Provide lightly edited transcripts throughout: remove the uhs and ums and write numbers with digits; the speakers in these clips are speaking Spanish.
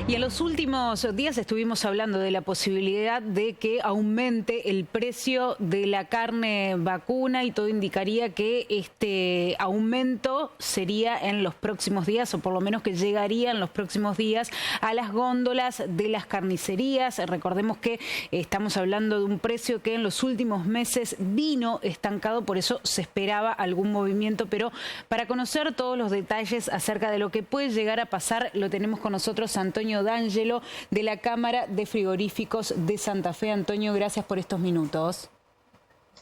Y en los últimos días estuvimos hablando de la posibilidad de que aumente el precio de la carne vacuna y todo indicaría que este aumento sería en los próximos días, o por lo menos que llegaría en los próximos días a las góndolas de las carnicerías. Recordemos que estamos hablando de un precio que en los últimos meses vino estancado, por eso se esperaba algún movimiento, pero para conocer todos los detalles acerca de lo que puede llegar a pasar, lo tenemos con nosotros Antonio D'Angelo de la Cámara de Frigoríficos de Santa Fe. Antonio, gracias por estos minutos.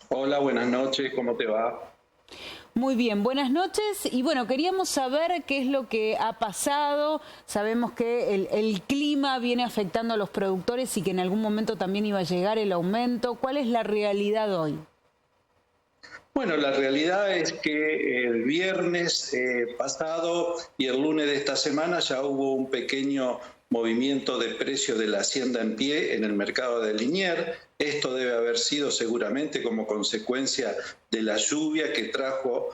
Hola, buenas noches, ¿cómo te va? Muy bien, buenas noches. Y bueno, queríamos saber qué es lo que ha pasado. Sabemos que el clima viene afectando a los productores y que en algún momento también iba a llegar el aumento. ¿Cuál es la realidad hoy? Bueno, la realidad es que el viernes pasado y el lunes de esta semana ya hubo un pequeño movimiento de precio de la hacienda en pie en el mercado de Liniers. Esto debe haber sido seguramente como consecuencia de la lluvia que trajo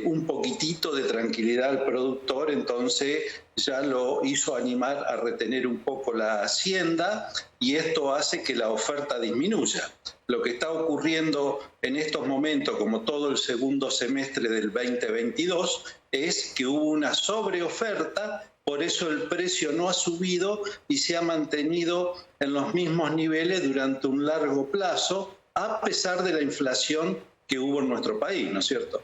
un poquitito de tranquilidad al productor, entonces ya lo hizo animar a retener un poco la hacienda y esto hace que la oferta disminuya. Lo que está ocurriendo en estos momentos, como todo el segundo semestre del 2022, es que hubo una sobreoferta. Por eso el precio no ha subido y se ha mantenido en los mismos niveles durante un largo plazo, a pesar de la inflación que hubo en nuestro país, ¿no es cierto?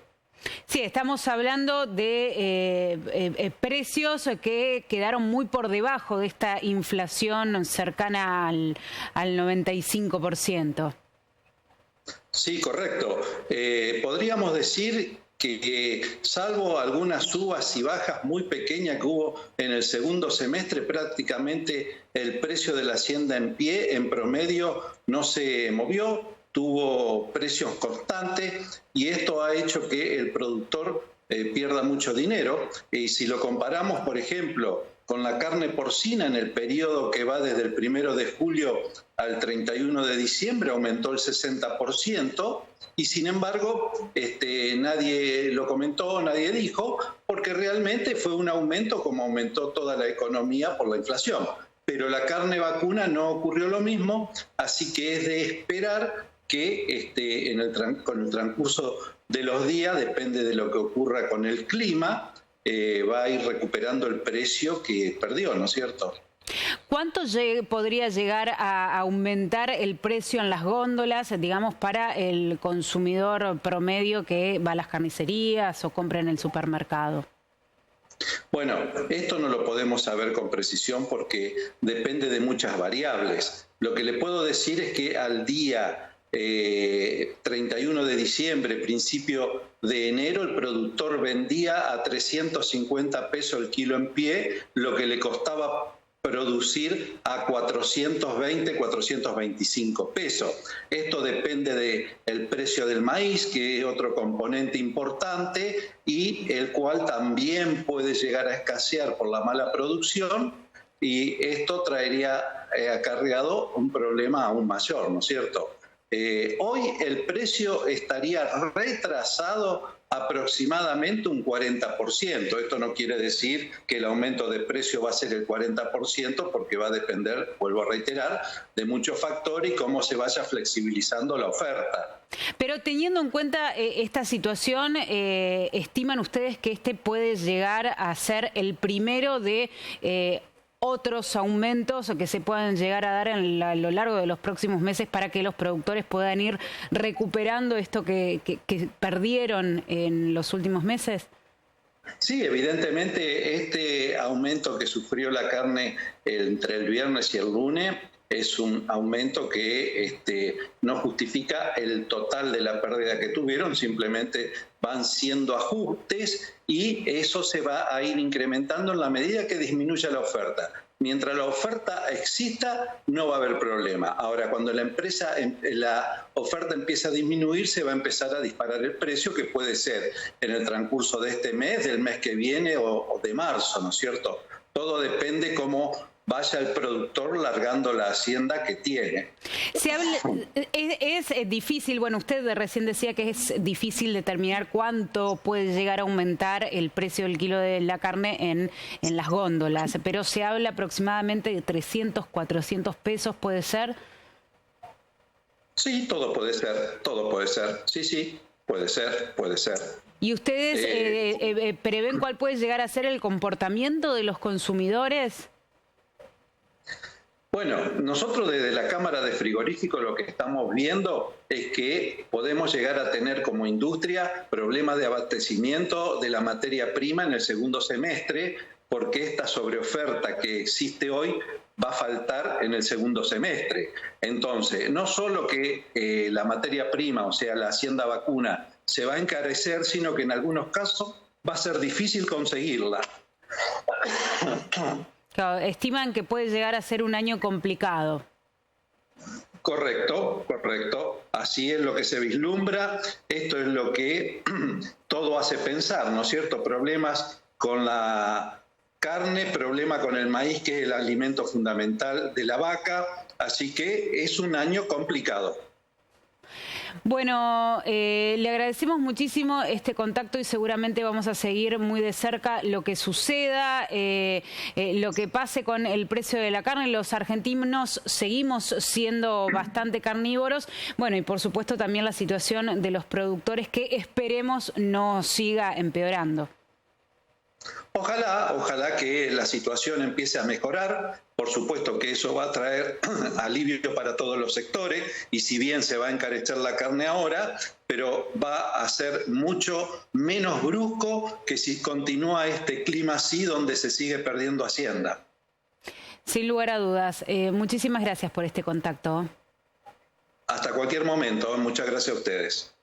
Sí, estamos hablando de precios que quedaron muy por debajo de esta inflación cercana al 95%. Sí, correcto. Podríamos decir que salvo algunas subas y bajas muy pequeñas que hubo en el segundo semestre, prácticamente el precio de la hacienda en pie en promedio no se movió, tuvo precios constantes y esto ha hecho que el productor pierda mucho dinero. Y si lo comparamos, por ejemplo, con la carne porcina en el periodo que va desde el 1 de julio al 31 de diciembre, aumentó el 60%, y sin embargo nadie lo comentó, nadie dijo, porque realmente fue un aumento como aumentó toda la economía por la inflación. Pero la carne vacuna no ocurrió lo mismo, así que es de esperar que con el transcurso de los días, depende de lo que ocurra con el clima, va a ir recuperando el precio que perdió, ¿no es cierto? ¿Cuánto podría llegar a aumentar el precio en las góndolas, digamos, para el consumidor promedio que va a las carnicerías o compra en el supermercado? Bueno, esto no lo podemos saber con precisión porque depende de muchas variables. Lo que le puedo decir es que al día 31 de diciembre, principio de enero, el productor vendía a 350 pesos el kilo en pie, lo que le costaba producir a 420, 425 pesos. Esto depende del precio del maíz, que es otro componente importante, y el cual también puede llegar a escasear por la mala producción, y esto traería acarreado un problema aún mayor, ¿no es cierto? Hoy el precio estaría retrasado aproximadamente un 40%. Esto no quiere decir que el aumento de precio va a ser el 40%, porque va a depender, vuelvo a reiterar, de muchos factores y cómo se vaya flexibilizando la oferta. Pero teniendo en cuenta esta situación, ¿estiman ustedes que este puede llegar a ser el primero de otros aumentos que se puedan llegar a dar a lo largo de los próximos meses para que los productores puedan ir recuperando esto que perdieron en los últimos meses? Sí, evidentemente este aumento que sufrió la carne entre el viernes y el lunes es un aumento que no justifica el total de la pérdida que tuvieron, simplemente van siendo ajustes y eso se va a ir incrementando en la medida que disminuya la oferta. Mientras la oferta exista, no va a haber problema. Ahora, cuando la oferta empieza a disminuir, se va a empezar a disparar el precio, que puede ser en el transcurso de este mes, del mes que viene o de marzo, ¿no es cierto? Todo depende cómo vaya el productor largando la hacienda que tiene. Es difícil, bueno, usted recién decía que es difícil determinar cuánto puede llegar a aumentar el precio del kilo de la carne en las góndolas, pero se habla aproximadamente de 300, 400 pesos, ¿puede ser? Sí, todo puede ser, sí, puede ser. ¿Y ustedes prevén cuál puede llegar a ser el comportamiento de los consumidores? Bueno, nosotros desde la Cámara de Frigoríficos lo que estamos viendo es que podemos llegar a tener como industria problemas de abastecimiento de la materia prima en el segundo semestre, porque esta sobreoferta que existe hoy va a faltar en el segundo semestre. Entonces, no solo que la materia prima, o sea, la hacienda vacuna, se va a encarecer, sino que en algunos casos va a ser difícil conseguirla. Claro, estiman que puede llegar a ser un año complicado. Correcto. Así es lo que se vislumbra. Esto es lo que todo hace pensar, ¿no es cierto? Problemas con la carne, problema con el maíz, que es el alimento fundamental de la vaca. Así que es un año complicado. Bueno, le agradecemos muchísimo este contacto y seguramente vamos a seguir muy de cerca lo que suceda, lo que pase con el precio de la carne. Los argentinos seguimos siendo bastante carnívoros. Bueno, y por supuesto también la situación de los productores, que esperemos no siga empeorando. Ojalá que la situación empiece a mejorar. Por supuesto que eso va a traer alivio para todos los sectores, y si bien se va a encarecer la carne ahora, pero va a ser mucho menos brusco que si continúa este clima así, donde se sigue perdiendo hacienda. Sin lugar a dudas. Muchísimas gracias por este contacto. Hasta cualquier momento. Muchas gracias a ustedes.